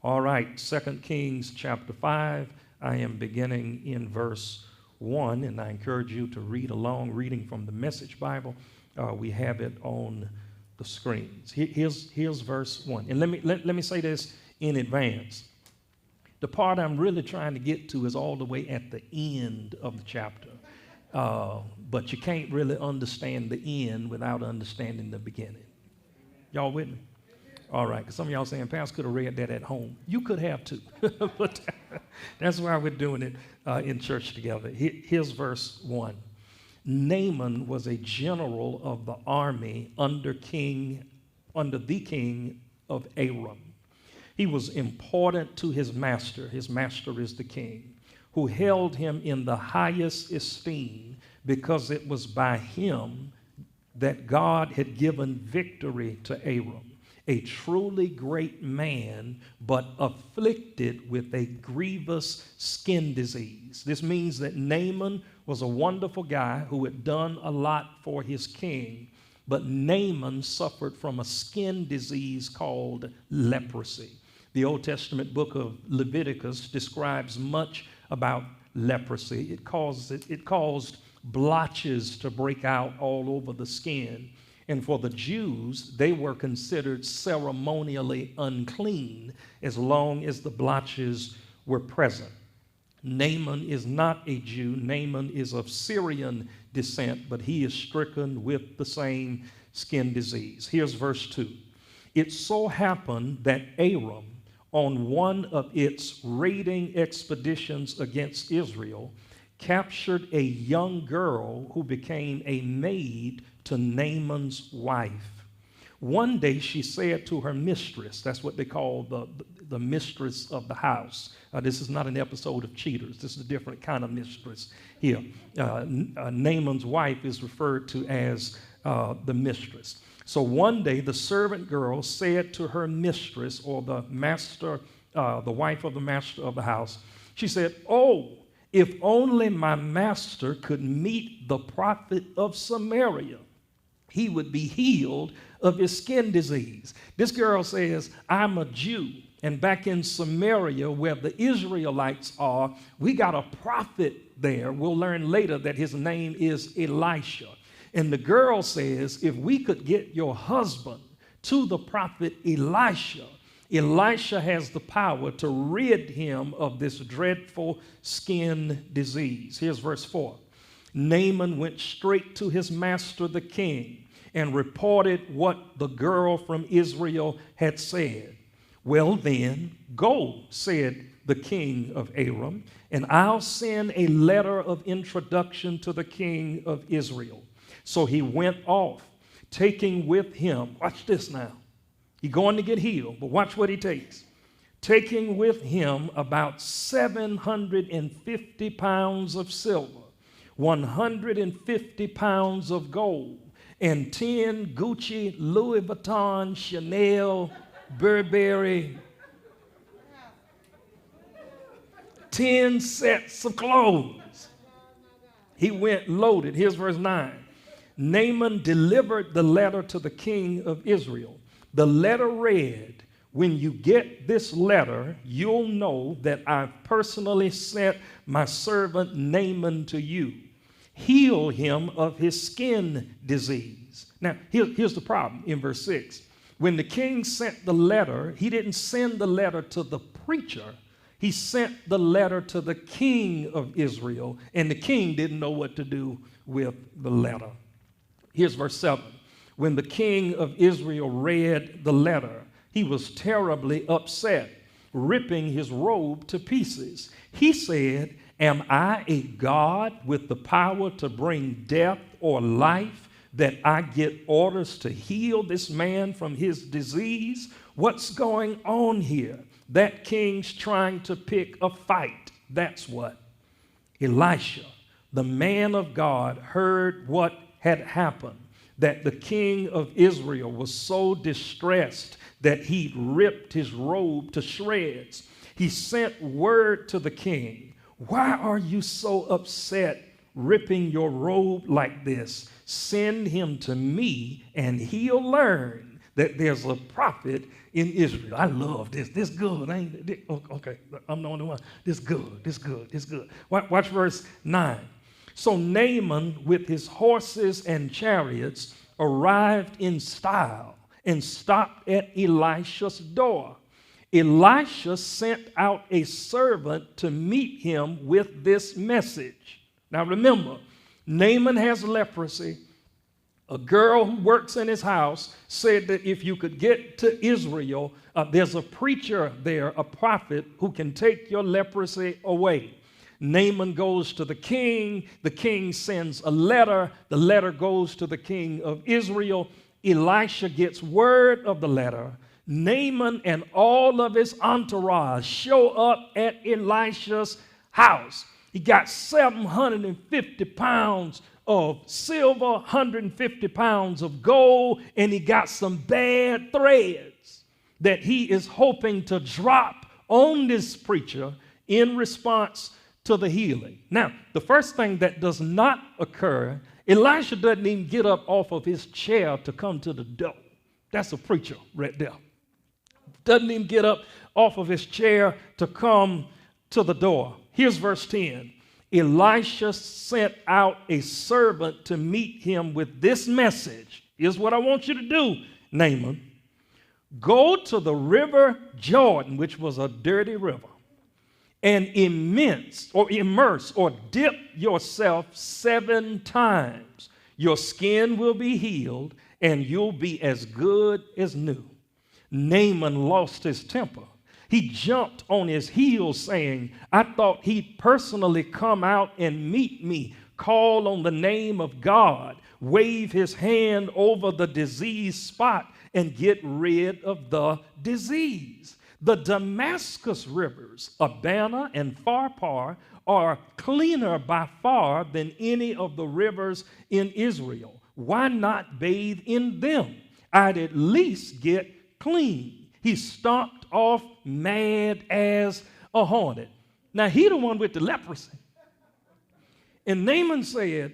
All right, 2 Kings chapter 5. I am beginning in verse 1, and I encourage you to read along, reading from the Message Bible. We have it on the screens. Here's verse 1. And let me say this in advance. The part I'm really trying to get to is all the way at the end of the chapter. But you can't really understand the end without understanding the beginning. Y'all with me? All right, because some of y'all saying, Pastor could have read that at home. You could have too. But that's why we're doing it in church together. Here's verse 1. Naaman was a general of the army under the king of Aram. He was important to his master. His master is the king, who held him in the highest esteem because it was by him that God had given victory to Aram. A truly great man, but afflicted with a grievous skin disease. This means that Naaman was a wonderful guy who had done a lot for his king, but Naaman suffered from a skin disease called leprosy. The Old Testament book of Leviticus describes much about leprosy. It caused blotches to break out all over the skin. And for the Jews, they were considered ceremonially unclean as long as the blotches were present. Naaman is not a Jew. Naaman is of Syrian descent, but he is stricken with the same skin disease. Here's verse 2. It so happened that Aram, on one of its raiding expeditions against Israel, captured a young girl who became a maid to Naaman's wife. One day she said to her mistress, that's what they call the mistress of the house. This is not an episode of Cheaters. This is a different kind of mistress here. Naaman's wife is referred to as the mistress. So one day the servant girl said to her mistress, or the master, the wife of the master of the house, she said, "Oh, if only my master could meet the prophet of Samaria, he would be healed of his skin disease." This girl says, I'm a Jew, and back in Samaria where the Israelites are, we got a prophet there. We'll learn later that his name is Elisha. And the girl says, if we could get your husband to the prophet Elisha, Elisha has the power to rid him of this dreadful skin disease. Here's verse 4. Naaman went straight to his master, the king, and reported what the girl from Israel had said. Well then, go, said the king of Aram, and I'll send a letter of introduction to the king of Israel. So he went off, taking with him, watch this now, he's going to get healed, but watch what he takes. Taking with him about 750 pounds of silver, 150 pounds of gold, and 10 Gucci, Louis Vuitton, Chanel, Burberry, 10 sets of clothes. He went loaded. Here's verse 9. Naaman delivered the letter to the king of Israel. The letter read, when you get this letter, you'll know that I've personally sent my servant Naaman to you. Heal him of his skin disease. Now, here's the problem in verse 6. When the king sent the letter, he didn't send the letter to the preacher. He sent the letter to the king of Israel, and the king didn't know what to do with the letter. Here's verse 7. When the king of Israel read the letter, he was terribly upset, ripping his robe to pieces. He said, am I a God with the power to bring death or life, that I get orders to heal this man from his disease? What's going on here? That king's trying to pick a fight. That's what. Elisha, the man of God, heard what had happened, that the king of Israel was so distressed that he ripped his robe to shreds. He sent word to the king, why are you so upset ripping your robe like this? Send him to me and he'll learn that there's a prophet in Israel. I love this. This good, ain't it? Okay, I'm the only one. This good, this good, this good. Watch verse 9. So Naaman, with his horses and chariots, arrived in style and stopped at Elisha's door. Elisha sent out a servant to meet him with this message. Now remember, Naaman has leprosy. A girl who works in his house said that if you could get to Israel, there's a preacher there, a prophet, who can take your leprosy away. Naaman goes to the king. The king sends a letter. The letter goes to the king of Israel. Elisha gets word of the letter. Naaman and all of his entourage show up at Elisha's house. He got 750 pounds of silver, 150 pounds of gold, and he got some bad threads that he is hoping to drop on this preacher in response to the healing. Now, the first thing that does not occur, Elisha doesn't even get up off of his chair to come to the door. That's a preacher right there. Doesn't even get up off of his chair to come to the door. Here's verse 10. Elisha sent out a servant to meet him with this message. Here's what I want you to do, Naaman. Go to the river Jordan, which was a dirty river, and immerse or dip yourself 7 times. Your skin will be healed, and you'll be as good as new. Naaman lost his temper. He jumped on his heels saying, I thought he'd personally come out and meet me, call on the name of God, wave his hand over the diseased spot, and get rid of the disease. The Damascus rivers, Abana and Pharpar, are cleaner by far than any of the rivers in Israel. Why not bathe in them? I'd at least get clean. He stomped off mad as a hornet. Now, he the one with the leprosy. And Naaman said,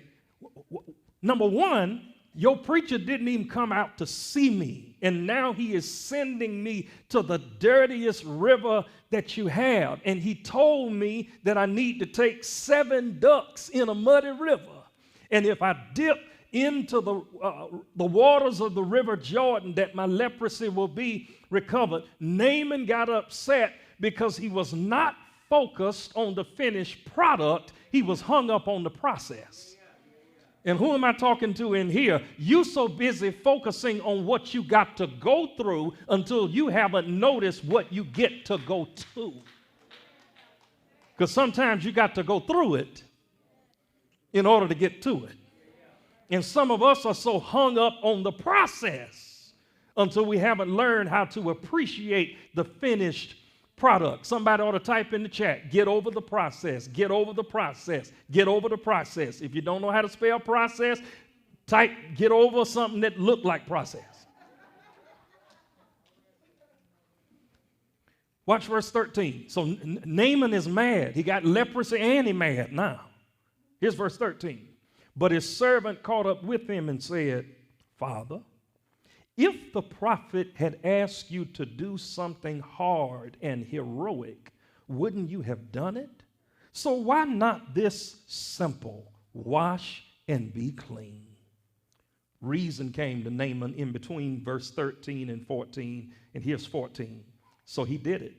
number one, your preacher didn't even come out to see me. And now he is sending me to the dirtiest river that you have. And he told me that I need to take 7 ducks in a muddy river. And if I dip into the waters of the river Jordan, that my leprosy will be recovered. Naaman got upset because he was not focused on the finished product. He was hung up on the process. And who am I talking to in here? You so busy focusing on what you got to go through until you haven't noticed what you get to go to. Because sometimes you got to go through it in order to get to it. And some of us are so hung up on the process until we haven't learned how to appreciate the finished product. Somebody ought to type in the chat, get over the process, get over the process, get over the process. If you don't know how to spell process, type get over something that looked like process. Watch verse 13. So Naaman is mad. He got leprosy and he's mad now. Here's verse 13. But his servant caught up with him and said, Father, if the prophet had asked you to do something hard and heroic, wouldn't you have done it? So why not this simple, wash and be clean? Reason came to Naaman in between verse 13 and 14, and here's 14. So he did it.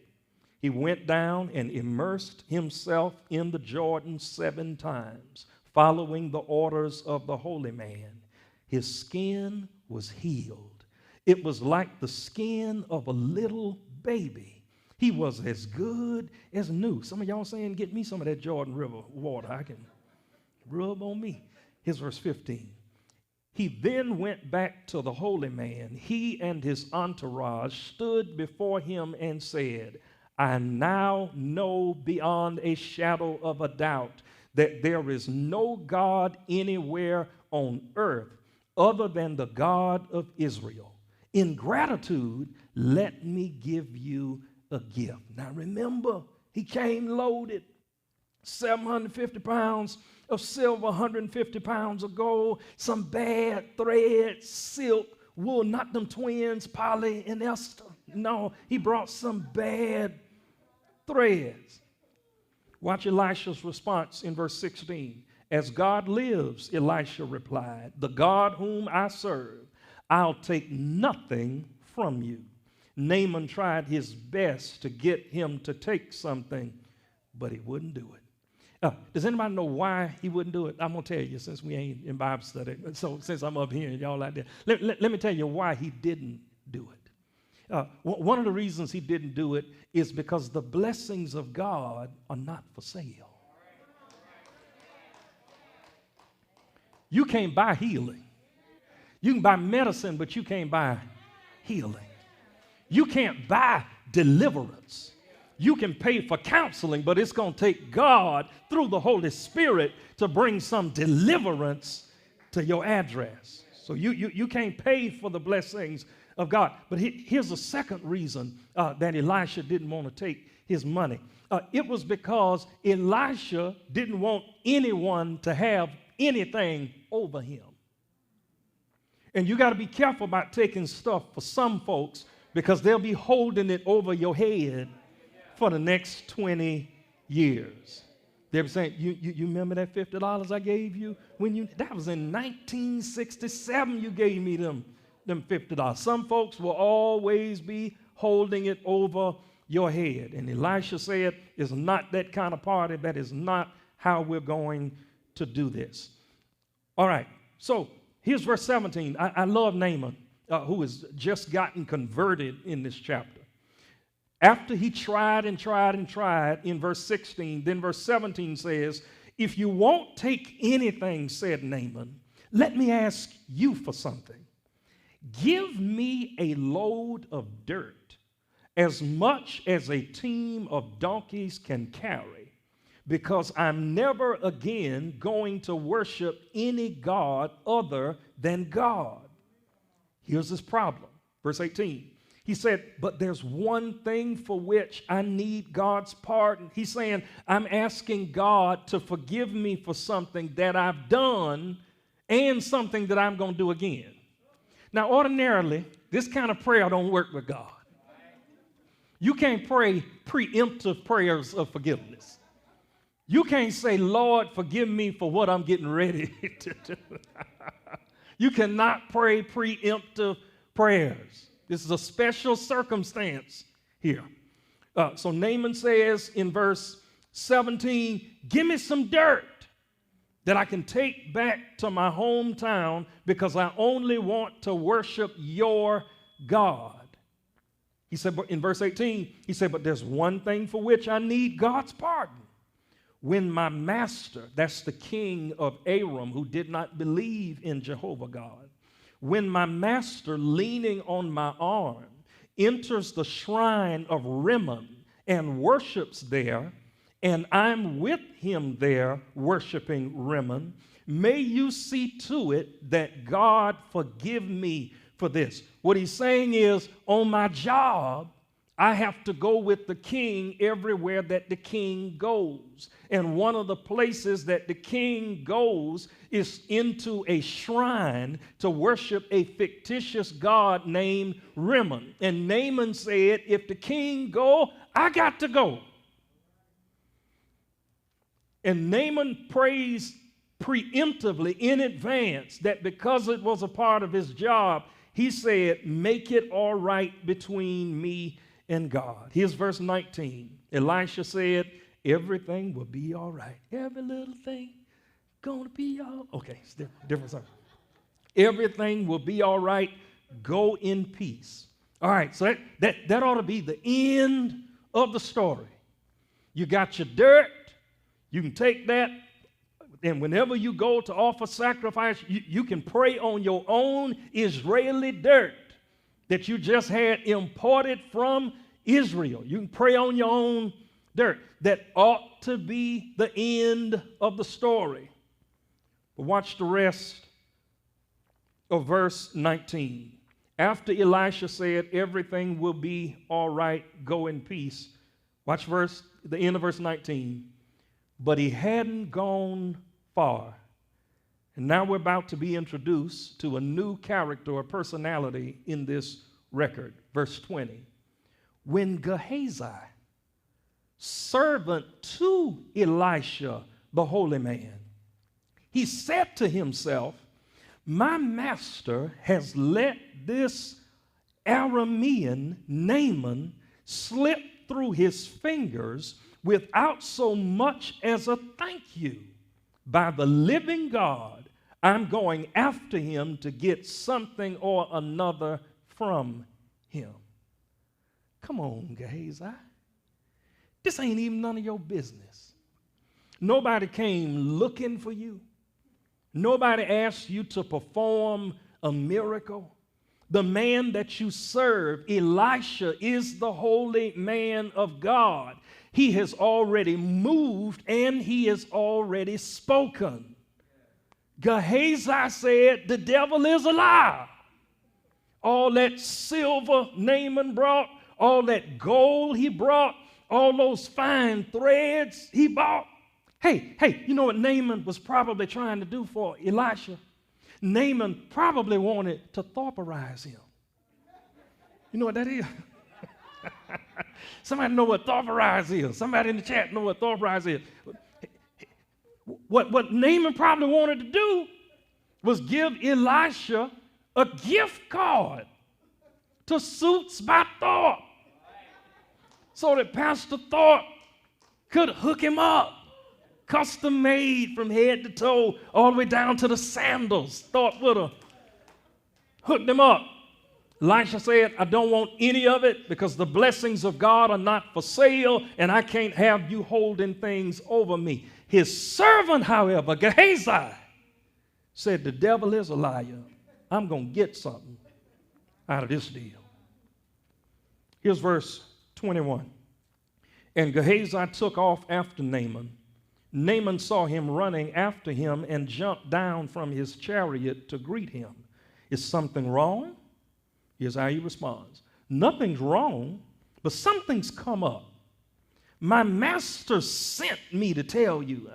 He went down and immersed himself in the Jordan 7 times. Following the orders of the holy man. His skin was healed. It was like the skin of a little baby. He was as good as new. Some of y'all saying, get me some of that Jordan River water. I can rub on me. Here's verse 15. He then went back to the holy man. He and his entourage stood before him and said, I now know beyond a shadow of a doubt that there is no God anywhere on earth other than the God of Israel. In gratitude, let me give you a gift. Now remember, he came loaded. 750 pounds of silver, 150 pounds of gold, some bad thread, silk, wool, not them twins, Polly and Esther. No, he brought some bad threads. Watch Elisha's response in verse 16. As God lives, Elisha replied, the God whom I serve, I'll take nothing from you. Naaman tried his best to get him to take something, but he wouldn't do it. Does anybody know why he wouldn't do it? I'm going to tell you since we ain't in Bible study. So since I'm up here and y'all out there, let me tell you why he didn't do it. One of the reasons he didn't do it is because the blessings of God are not for sale. You can't buy healing. You can buy medicine, but you can't buy healing. You can't buy deliverance. You can pay for counseling, but it's going to take God through the Holy Spirit to bring some deliverance to your address. So you can't pay for the blessings of God. But here's a second reason that Elisha didn't want to take his money. It was because Elisha didn't want anyone to have anything over him. And you got to be careful about taking stuff for some folks because they'll be holding it over your head for the next 20 years. They're saying, you remember that $50 I gave you? That was in 1967 you gave me them $50. Some folks will always be holding it over your head. And Elisha said, it's not that kind of party. That is not how we're going to do this. All right, so here's verse 17. I love Naaman, who has just gotten converted in this chapter. After he tried and tried and tried in verse 16, then verse 17 says, if you won't take anything, said Naaman, let me ask you for something. Give me a load of dirt, as much as a team of donkeys can carry, because I'm never again going to worship any god other than God. Here's his problem. Verse 18. He said, but there's one thing for which I need God's pardon. He's saying, I'm asking God to forgive me for something that I've done and something that I'm going to do again. Now, ordinarily, this kind of prayer don't work with God. You can't pray preemptive prayers of forgiveness. You can't say, Lord, forgive me for what I'm getting ready to do. You cannot pray preemptive prayers. This is a special circumstance here. So Naaman says in verse 17, give me some dirt that I can take back to my hometown because I only want to worship your God. He said, but in verse 18, he said, but there's one thing for which I need God's pardon. When my master, that's the king of Aram, who did not believe in Jehovah God, when my master, leaning on my arm, enters the shrine of Rimmon and worships there, and I'm with him there worshiping Rimmon, may you see to it that God forgive me for this. What he's saying is, on my job, I have to go with the king everywhere that the king goes. And one of the places that the king goes is into a shrine to worship a fictitious god named Rimmon. And Naaman said, if the king go, I got to go. And Naaman prays preemptively in advance that because it was a part of his job, he said, make it all right between me and God. Here's verse 19. Elisha said, everything will be all right. Every little thing gonna be all okay. It's different something. Everything will be all right. Go in peace. All right, so that ought to be the end of the story. You got your dirt. You can take that, and whenever you go to offer sacrifice, you can pray on your own Israeli dirt that you just had imported from Israel. You can pray on your own dirt. That ought to be the end of the story. But watch the rest of verse 19. After Elisha said, everything will be all right, go in peace. Watch the end of verse 19. But he hadn't gone far And now we're about to be introduced to a new character or personality in this record. Verse 20. When Gehazi, servant to Elisha, the holy man, he said to himself, my master has let this Aramean Naaman slip through his fingers without so much as a thank you. By the living God, I'm going after him to get something or another from him. Come on, Gehazi. This ain't even none of your business. Nobody came looking for you. Nobody asked you to perform a miracle. The man that you serve, Elisha, is the holy man of God. He has already moved and he has already spoken. Gehazi said, the devil is a lie. All that silver Naaman brought, all that gold he brought, all those fine threads he bought. Hey, you know what Naaman was probably trying to do for Elisha? Naaman probably wanted to thorperize him. You know what that is? Somebody know what thorperize is. Somebody in the chat know what thorperize is. What Naaman probably wanted to do was give Elisha a gift card to Suits by Thorpe so that Pastor Thorpe could hook him up. Custom made from head to toe, all the way down to the sandals. Thorpe would have hooked him up. Elisha said, I don't want any of it because the blessings of God are not for sale and I can't have you holding things over me. His servant, however, Gehazi, said, the devil is a liar. I'm going to get something out of this deal. Here's verse 21. And Gehazi took off after Naaman. Naaman saw him running after him and jumped down from his chariot to greet him. Is something wrong? Here's how he responds. Nothing's wrong, but something's come up. My master sent me to tell you.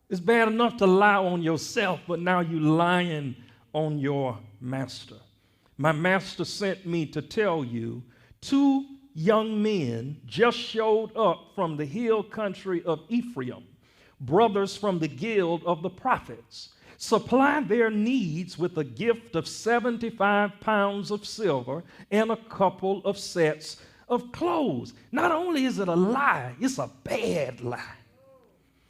It's bad enough to lie on yourself, but now you're lying on your master. My master sent me to tell you 2 young men just showed up from the hill country of Ephraim, brothers from the guild of the prophets. Supply their needs with a gift of 75 pounds of silver and a couple of sets of clothes. Not only is it a lie, it's a bad lie.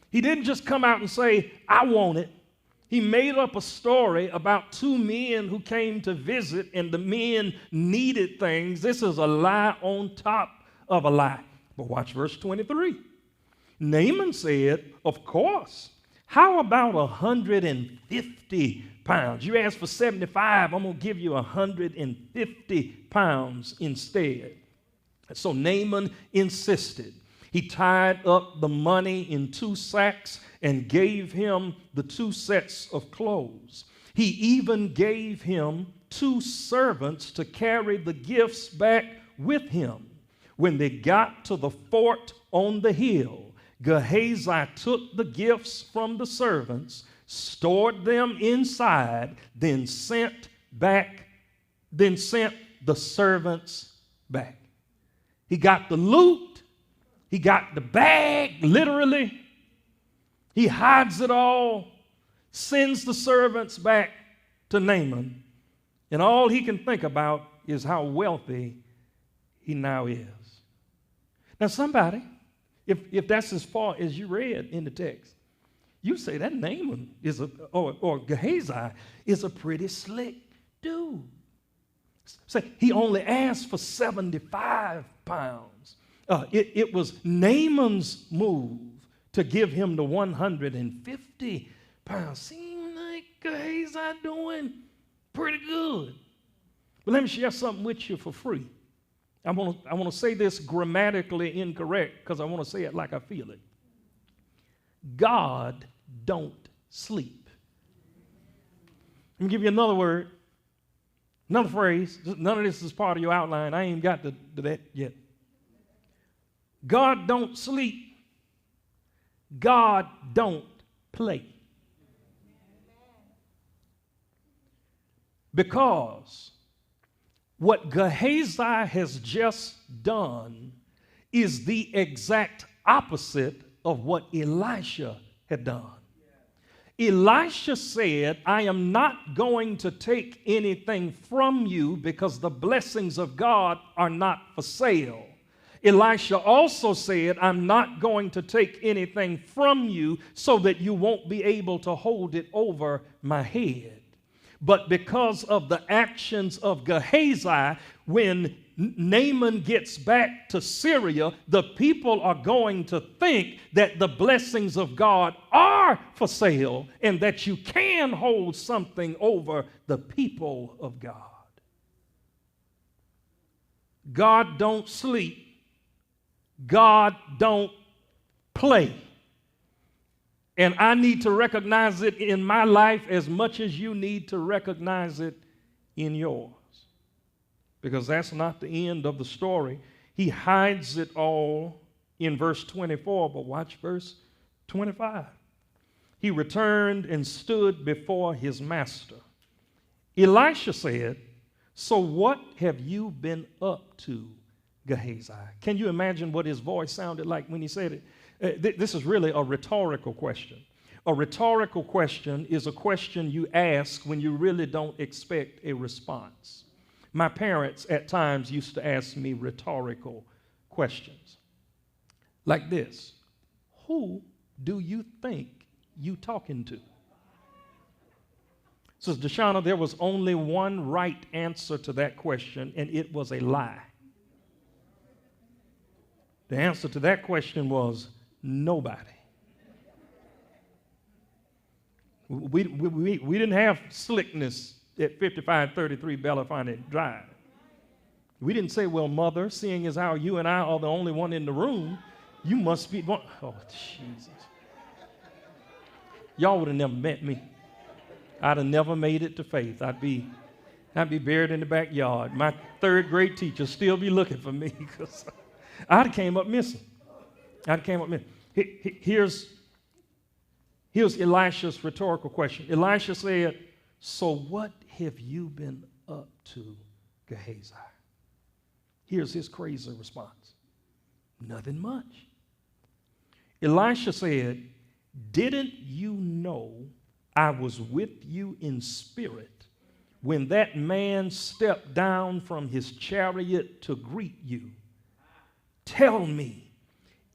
He didn't just come out and say, I want it. He made up a story about 2 men who came to visit and the men needed things. This is a lie on top of a lie. But watch verse 23. Naaman said, of course. How about 150 pounds? You asked for 75. I'm going to give you 150 pounds instead. So Naaman insisted. He tied up the money in 2 sacks and gave him the 2 sets of clothes. He even gave him 2 servants to carry the gifts back with him. When they got to the fort on the hill, Gehazi took the gifts from the servants, stored them inside, then sent the servants back. He got the loot. He got the bag, literally. He hides it all, sends the servants back to Naaman, and all he can think about is how wealthy he now is. Now, somebody, if that's as far as you read in the text, you say that Naaman is or Gehazi is a pretty slick dude. Say he only asked for 75 pounds. It was Naaman's move to give him the 150 pounds. Seems like Gehazi doing pretty good. But let me share something with you for free. I want to say this grammatically incorrect because I want to say it like I feel it. God don't sleep. Let me give you another word, another phrase. None of this is part of your outline. I ain't got to that yet. God don't sleep. God don't play. Because what Gehazi has just done is the exact opposite of what Elisha had done. Elisha said, I am not going to take anything from you because the blessings of God are not for sale. Elisha also said, I'm not going to take anything from you so that you won't be able to hold it over my head. But because of the actions of Gehazi, when Naaman gets back to Syria, the people are going to think that the blessings of God are for sale and that you can hold something over the people of God. God don't sleep. God don't play. And I need to recognize it in my life as much as you need to recognize it in yours. Because that's not the end of the story. He hides it all in verse 24, but watch verse 25. He returned and stood before his master. Elisha said, so what have you been up to, Gehazi? Can you imagine what his voice sounded like when he said it? This is really a rhetorical question. A rhetorical question is a question you ask when you really don't expect a response. My parents at times used to ask me rhetorical questions like this. Who do you think you talking to? Says Deshauna, there was only one right answer to that question, and it was a lie. The answer to that question was nobody. We didn't have slickness at 5533 Belafonte Drive. We didn't say, well, mother, seeing as how you and I are the only one in the room, you must be one. Oh, Jesus. Y'all would have never met me. I'd have never made it to faith. I'd be buried in the backyard. My third grade teacher still be looking for me because I'd have came up missing. Here's Elisha's rhetorical question. Elisha said, so what have you been up to, Gehazi? Here's his crazy response. Nothing much. Elisha said, didn't you know I was with you in spirit when that man stepped down from his chariot to greet you? Tell me,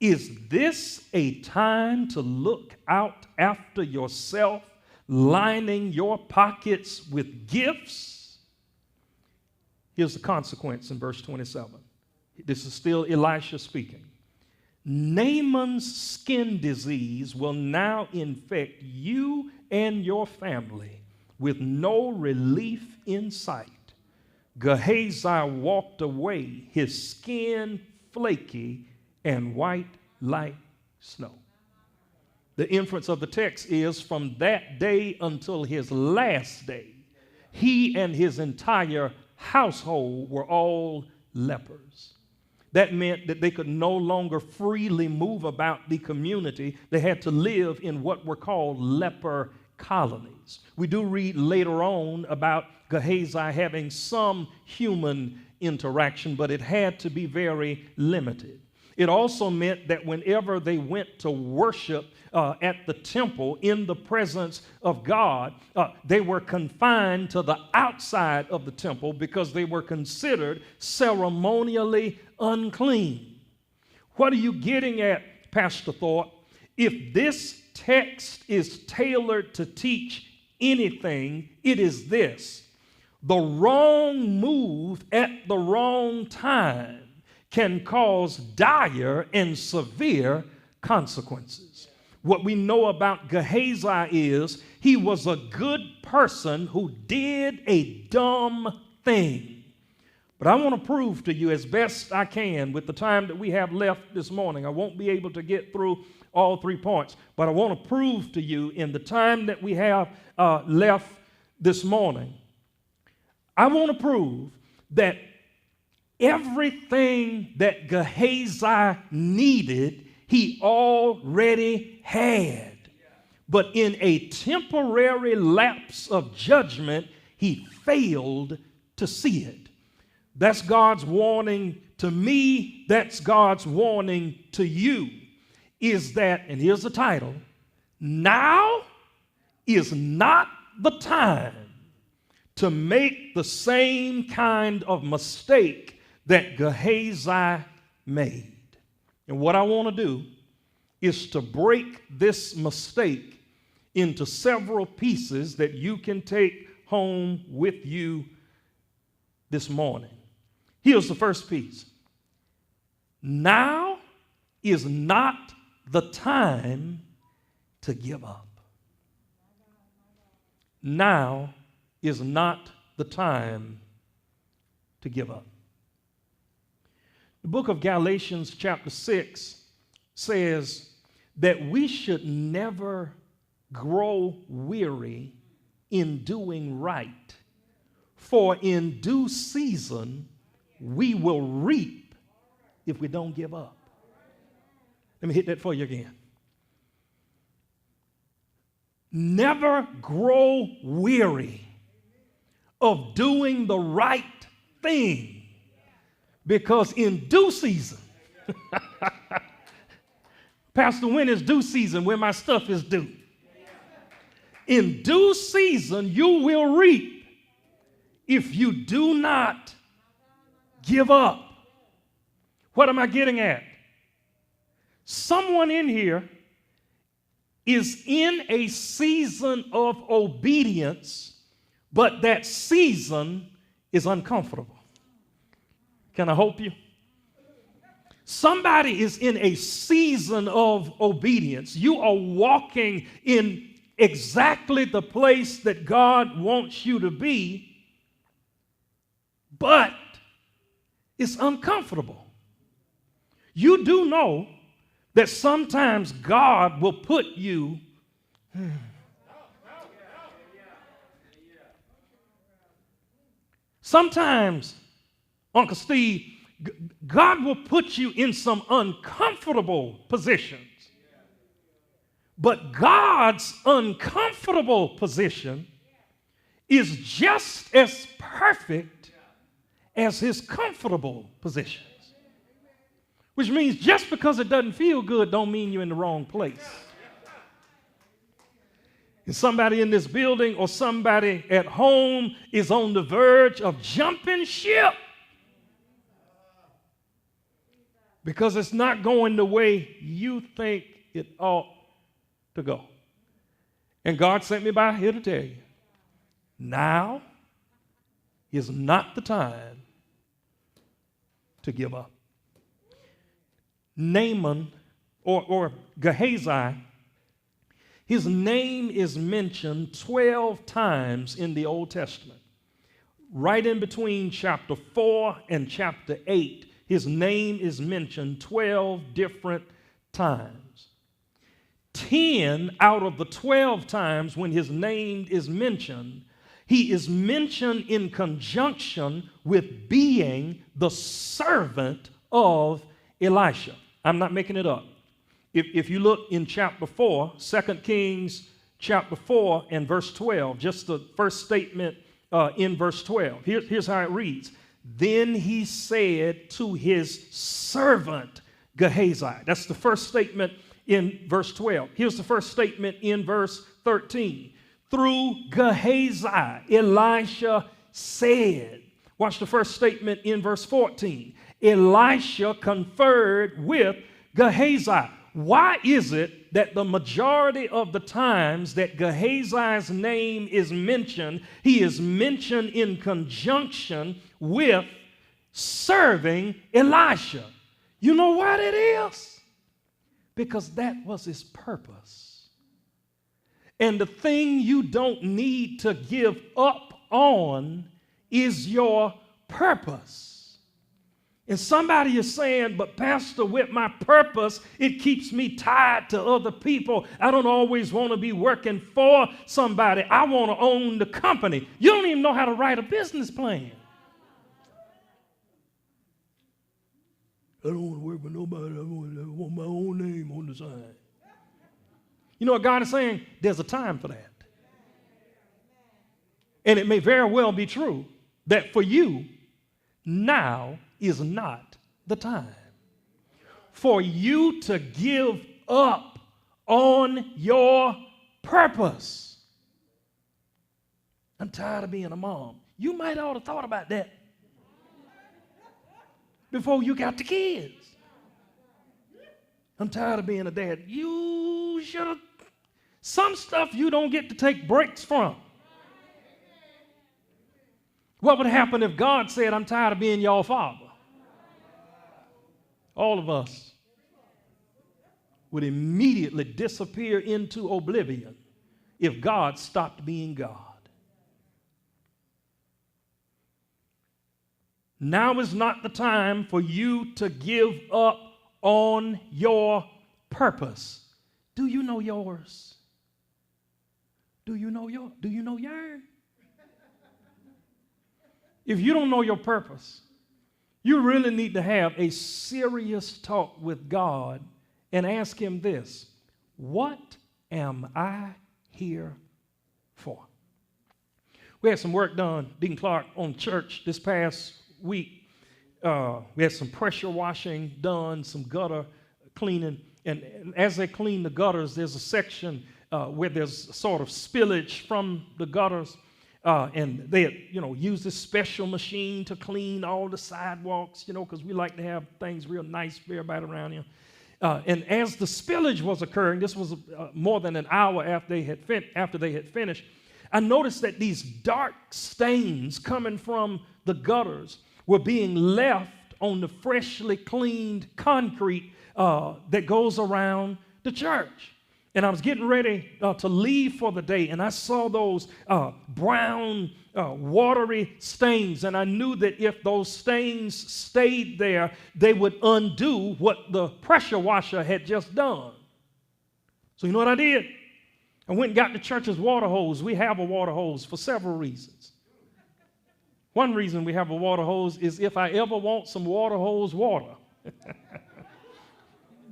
is this a time to look out after yourself, lining your pockets with gifts? Here's the consequence in verse 27. This is still Elisha speaking. Naaman's skin disease will now infect you and your family with no relief in sight. Gehazi walked away, his skin flaky and white like snow. The inference of the text is from that day until his last day, he and his entire household were all lepers. That meant that they could no longer freely move about the community. They had to live in what were called leper colonies. We do read later on about Gehazi having some human interaction, but it had to be very limited. It also meant that whenever they went to worship at the temple in the presence of God, they were confined to the outside of the temple because they were considered ceremonially unclean. What are you getting at, Pastor Thorpe? If this text is tailored to teach anything, it is this: the wrong move at the wrong time can cause dire and severe consequences. What we know about Gehazi is he was a good person who did a dumb thing. But I want to prove to you as best I can with the time that we have left this morning. I won't be able to get through all 3 points, but I want to prove to you in the time that we have left this morning, I want to prove that everything that Gehazi needed, he already had. But in a temporary lapse of judgment, he failed to see it. That's God's warning to me. That's God's warning to you. Is that, and here's the title, now is not the time to make the same kind of mistake that Gehazi made. And what I want to do is to break this mistake into several pieces that you can take home with you this morning. Here's the first piece. Now is not the time to give up. Now is not the time to give up. The book of Galatians chapter 6 says that we should never grow weary in doing right, for in due season we will reap if we don't give up. Let me hit that for you again. Never grow weary of doing the right thing, because in due season, Pastor, when is due season? When my stuff is due. In due season, you will reap if you do not give up. What am I getting at? Someone in here is in a season of obedience, but that season is uncomfortable. Can I help you? Somebody is in a season of obedience. You are walking in exactly the place that God wants you to be, but it's uncomfortable. You do know that sometimes God will put you sometimes, Uncle Steve, God will put you in some uncomfortable positions. But God's uncomfortable position is just as perfect as his comfortable positions. Which means just because it doesn't feel good don't mean you're in the wrong place. And somebody in this building or somebody at home is on the verge of jumping ship because it's not going the way you think it ought to go. And God sent me by here to tell you, now is not the time to give up. Naaman or Gehazi, his name is mentioned 12 times in the Old Testament. Right in between chapter 4 and chapter 8, his name is mentioned 12 different times. 10 out of the 12 times when his name is mentioned, he is mentioned in conjunction with being the servant of Elisha. I'm not making it up. If you look in chapter 4, 2 Kings chapter 4 and verse 12, just the first statement in verse 12. Here's how it reads. Then he said to his servant Gehazi. That's the first statement in verse 12. Here's the first statement in verse 13. Through Gehazi, Elisha said. Watch the first statement in verse 14. Elisha conferred with Gehazi. Why is it that the majority of the times that Gehazi's name is mentioned, he is mentioned in conjunction with serving Elisha? You know what it is? Because that was his purpose. And the thing you don't need to give up on is your purpose. And somebody is saying, but Pastor, with my purpose, it keeps me tied to other people. I don't always want to be working for somebody. I want to own the company. You don't even know how to write a business plan. I don't want to work for nobody. I want my own name on the side. You know what God is saying? There's a time for that. And it may very well be true that for you, now is not the time for you to give up on your purpose. I'm tired of being a mom. You might ought to thought about that before you got the kids. I'm tired of being a dad. You should have. Some stuff you don't get to take breaks from. What would happen if God said, I'm tired of being your father? All of us would immediately disappear into oblivion if God stopped being God. Now is not the time for you to give up on your purpose. Do you know yours? Do you know yours? Do you know yours? If you don't know your purpose, you really need to have a serious talk with God and ask him this: what am I here for? We had some work done, Deacon Clark, on church this past week. We had some pressure washing done, some gutter cleaning, and as they clean the gutters, there's a section where there's sort of spillage from the gutters. And they had, used this special machine to clean all the sidewalks, because we like to have things real nice for everybody around here. And as the spillage was occurring, this was more than an hour after they had finished, I noticed that these dark stains coming from the gutters were being left on the freshly cleaned concrete that goes around the church. And I was getting ready to leave for the day, and I saw those brown, watery stains, and I knew that if those stains stayed there, they would undo what the pressure washer had just done. So you know what I did? I went and got the church's water hose. We have a water hose for several reasons. One reason we have a water hose is if I ever want some water hose water.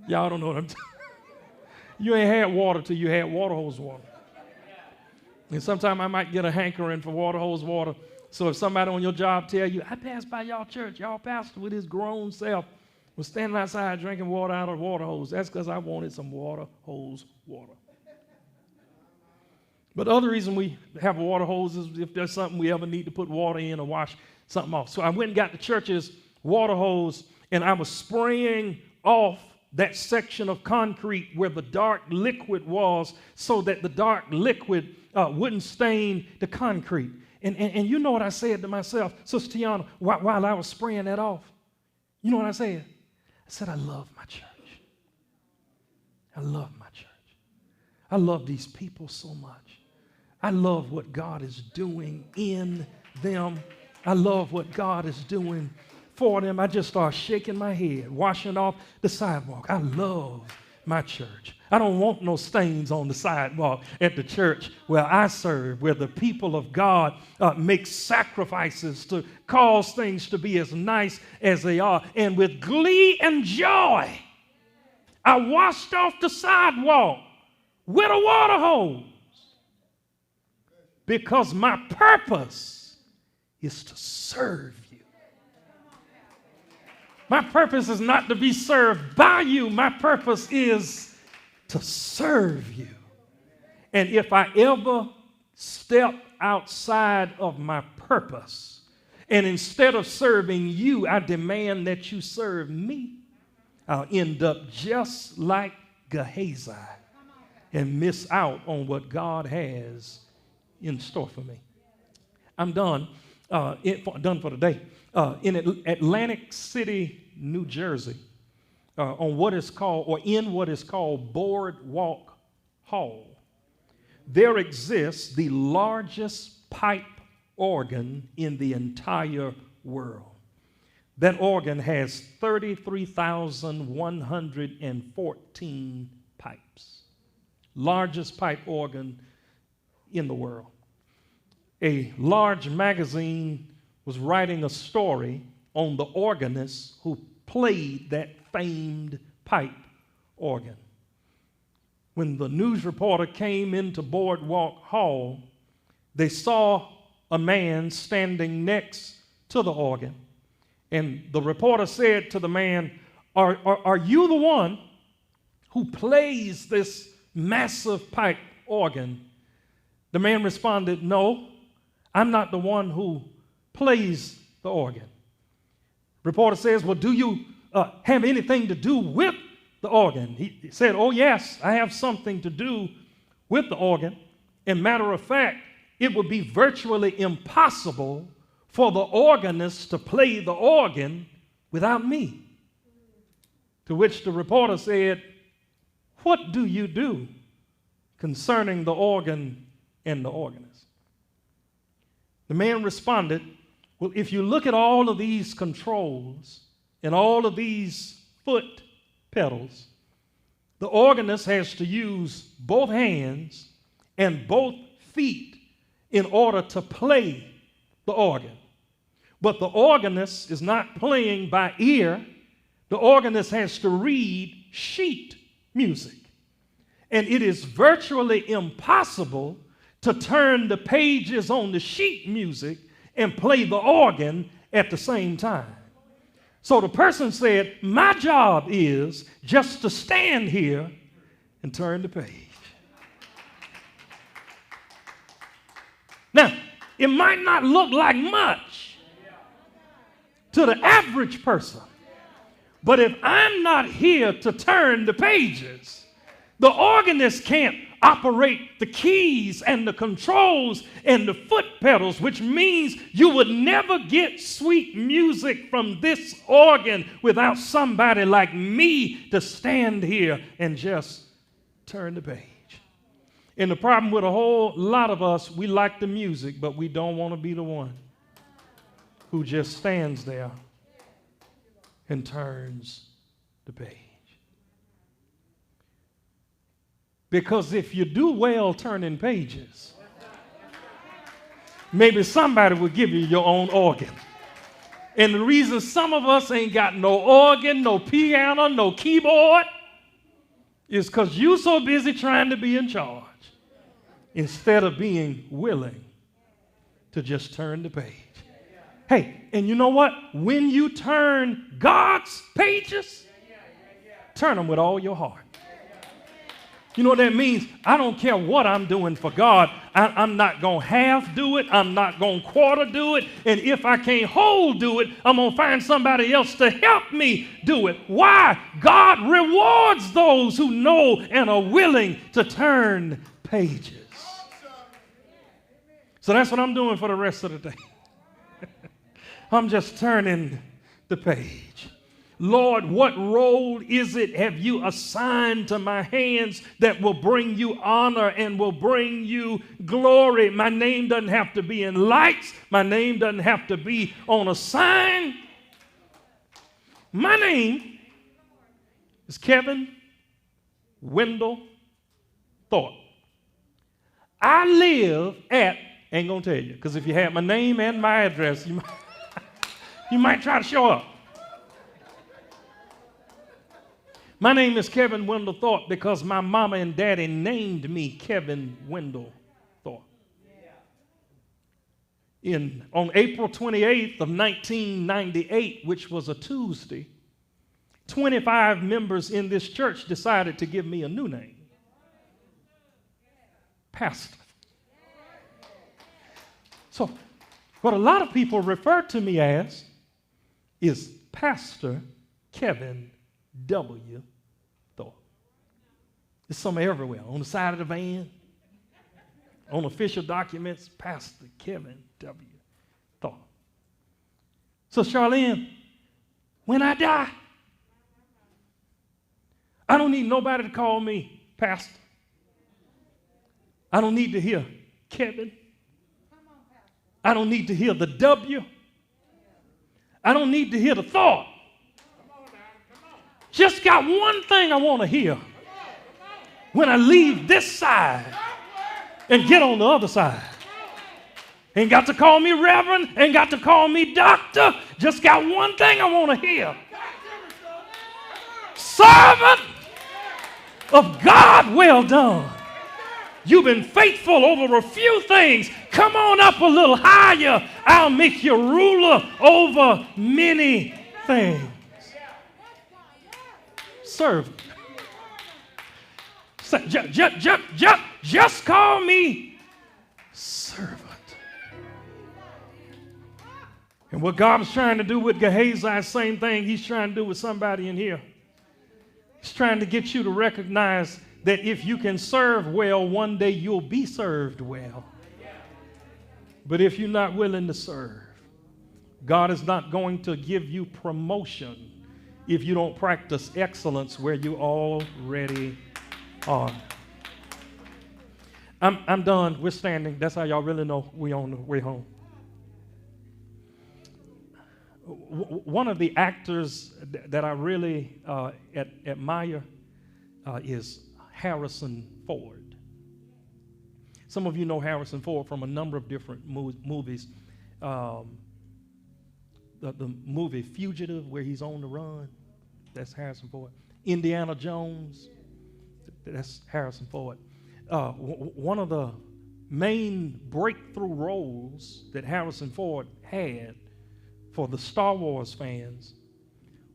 Y'all don't know what I'm talking about. You ain't had water till you had water hose water. And sometimes I might get a hankering for water hose water. So if somebody on your job tell you, I passed by y'all church, y'all pastor with his grown self was standing outside drinking water out of the water hose, that's because I wanted some water hose water. But the other reason we have a water hose is if there's something we ever need to put water in or wash something off. So I went and got the church's water hose, and I was spraying off that section of concrete where the dark liquid was so that the dark liquid wouldn't stain the concrete. And you know what I said to myself, Sister Tiana, while I was spraying that off? You know what I said? I said, I love my church. I love my church. I love these people so much. I love what God is doing in them. I love what God is doing for them. I just start shaking my head, washing off the sidewalk. I love my church. I don't want no stains on the sidewalk at the church where I serve, where the people of God make sacrifices to cause things to be as nice as they are. And with glee and joy, I washed off the sidewalk with a water hose because my purpose is to serve you. My purpose is not to be served by you. My purpose is to serve you. And if I ever step outside of my purpose, and instead of serving you, I demand that you serve me, I'll end up just like Gehazi and miss out on what God has in store for me. I'm done. Done for the day. In Atlantic City, New Jersey, in what is called Boardwalk Hall, there exists the largest pipe organ in the entire world. That organ has 33,114 pipes. Largest pipe organ in the world. A large magazine was writing a story on the organist who played that famed pipe organ. When the news reporter came into Boardwalk Hall, they saw a man standing next to the organ. And the reporter said to the man, are you the one who plays this massive pipe organ? The man responded, no, I'm not the one who plays the organ. Reporter says, well, do you have anything to do with the organ? He said, oh, yes, I have something to do with the organ. And matter of fact, it would be virtually impossible for the organist to play the organ without me. To which the reporter said, what do you do concerning the organ and the organist? The man responded, well, if you look at all of these controls and all of these foot pedals, the organist has to use both hands and both feet in order to play the organ. But the organist is not playing by ear. The organist has to read sheet music. And it is virtually impossible to turn the pages on the sheet music and play the organ at the same time. So the person said, my job is just to stand here and turn the page. Now, it might not look like much to the average person, but if I'm not here to turn the pages, the organist can't operate the keys and the controls and the foot pedals, which means you would never get sweet music from this organ without somebody like me to stand here and just turn the page. And the problem with a whole lot of us, we like the music, but we don't want to be the one who just stands there and turns the page. Because if you do well turning pages, maybe somebody will give you your own organ. And the reason some of us ain't got no organ, no piano, no keyboard is because you're so busy trying to be in charge instead of being willing to just turn the page. Hey, and you know what? When you turn God's pages, turn them with all your heart. You know what that means? I don't care what I'm doing for God. I'm not going to half do it. I'm not going to quarter do it. And if I can't whole do it, I'm going to find somebody else to help me do it. Why? God rewards those who know and are willing to turn pages. So that's what I'm doing for the rest of the day. I'm just turning the page. Lord, what role is it have you assigned to my hands that will bring you honor and will bring you glory? My name doesn't have to be in lights. My name doesn't have to be on a sign. My name is Kevin Wendell Thorpe. I live at, ain't gonna tell you, because if you had my name and my address, you might try to show up. My name is Kevin Wendell Thorpe because my mama and daddy named me Kevin Wendell Thorpe. On April 28th of 1998, which was a Tuesday, 25 members in this church decided to give me a new name. Pastor. So, what a lot of people refer to me as is Pastor Kevin W. Thorpe. It's somewhere everywhere. On the side of the van, on official documents, Pastor Kevin W. Thorpe. So, Charlene, when I die, I don't need nobody to call me Pastor. I don't need to hear Kevin. I don't need to hear the W. I don't need to hear the Thorpe. Just got one thing I want to hear when I leave this side and get on the other side. Ain't got to call me Reverend, ain't got to call me Doctor. Just got one thing I want to hear. Servant of God, well done. You've been faithful over a few things. Come on up a little higher. I'll make you ruler over many things. Serve. Just call me servant. And what God was trying to do with Gehazi, same thing he's trying to do with somebody in here. He's trying to get you to recognize that if you can serve well, one day you'll be served well. But if you're not willing to serve, God is not going to give you promotion if you don't practice excellence where you already are. I'm done. We're standing. That's how y'all really know we're on the way home. One of the actors that I really admire is Harrison Ford. Some of you know Harrison Ford from a number of different movies. The movie Fugitive, where he's on the run, that's Harrison Ford. Indiana Jones, that's Harrison Ford. One of the main breakthrough roles that Harrison Ford had for the Star Wars fans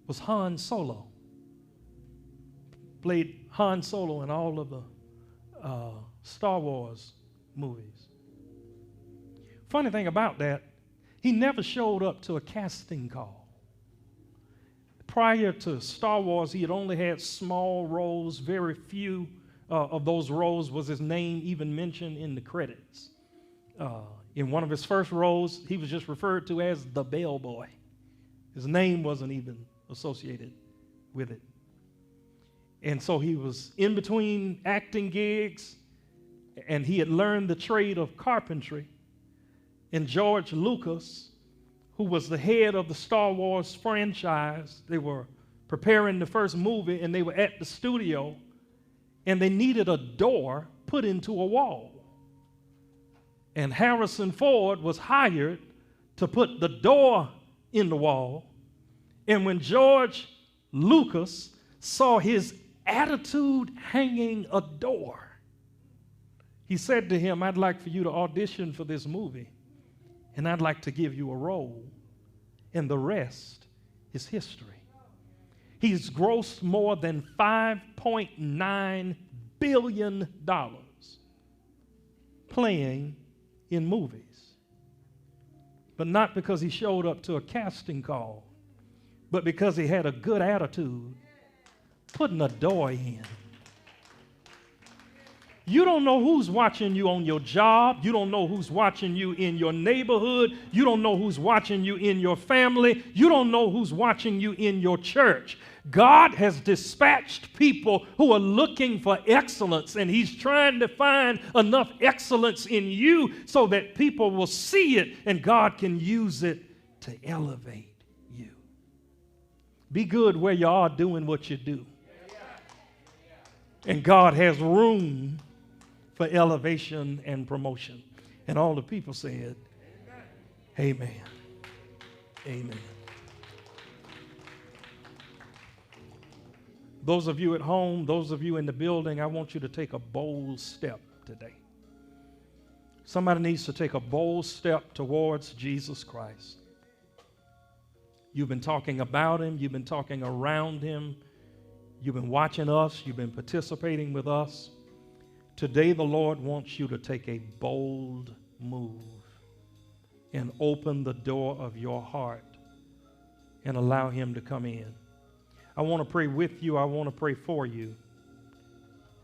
was Han Solo. Played Han Solo in all of the Star Wars movies. Funny thing about that, he never showed up to a casting call. Prior to Star Wars, he had only had small roles. Very few of those roles was his name even mentioned in the credits. In one of his first roles, he was just referred to as the bellboy. His name wasn't even associated with it. And so he was in between acting gigs, and he had learned the trade of carpentry. And George Lucas, who was the head of the Star Wars franchise, they were preparing the first movie, and they were at the studio, and they needed a door put into a wall. And Harrison Ford was hired to put the door in the wall. And when George Lucas saw his attitude hanging a door, he said to him, "I'd like for you to audition for this movie, and I'd like to give you a role, and the rest is history." He's grossed more than $5.9 billion playing in movies. But not because he showed up to a casting call, but because he had a good attitude putting a door in. You don't know who's watching you on your job. You don't know who's watching you in your neighborhood. You don't know who's watching you in your family. You don't know who's watching you in your church. God has dispatched people who are looking for excellence, and he's trying to find enough excellence in you so that people will see it and God can use it to elevate you. Be good where you are doing what you do. And God has room for elevation and promotion. And all the people said, amen. Amen. Those of you at home, those of you in the building, I want you to take a bold step today. Somebody needs to take a bold step towards Jesus Christ. You've been talking about him. You've been talking around him. You've been watching us. You've been participating with us. Today, the Lord wants you to take a bold move and open the door of your heart and allow him to come in. I want to pray with you. I want to pray for you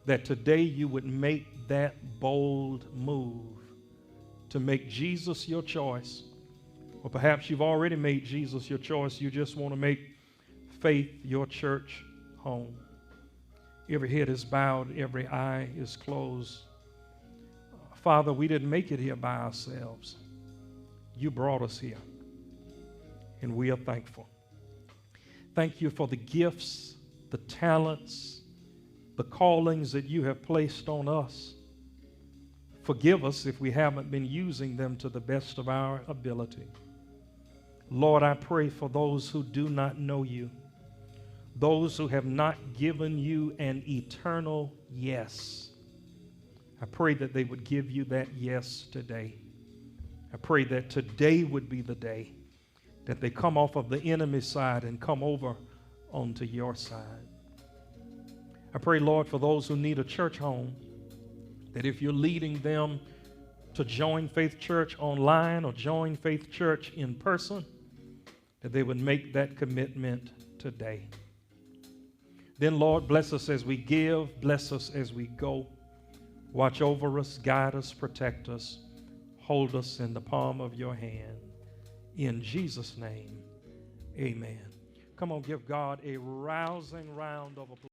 that today you would make that bold move to make Jesus your choice. Or perhaps you've already made Jesus your choice. You just want to make faith your church home. Every head is bowed, every eye is closed. Father, we didn't make it here by ourselves. You brought us here, and we are thankful. Thank you for the gifts, the talents, the callings that you have placed on us. Forgive us if we haven't been using them to the best of our ability. Lord, I pray for those who do not know you, those who have not given you an eternal yes. I pray that they would give you that yes today. I pray that today would be the day that they come off of the enemy's side and come over onto your side. I pray, Lord, for those who need a church home, that if you're leading them to join Faith Church online or join Faith Church in person, that they would make that commitment today. Then, Lord, bless us as we give, bless us as we go. Watch over us, guide us, protect us, hold us in the palm of your hand. In Jesus' name, amen. Come on, give God a rousing round of applause.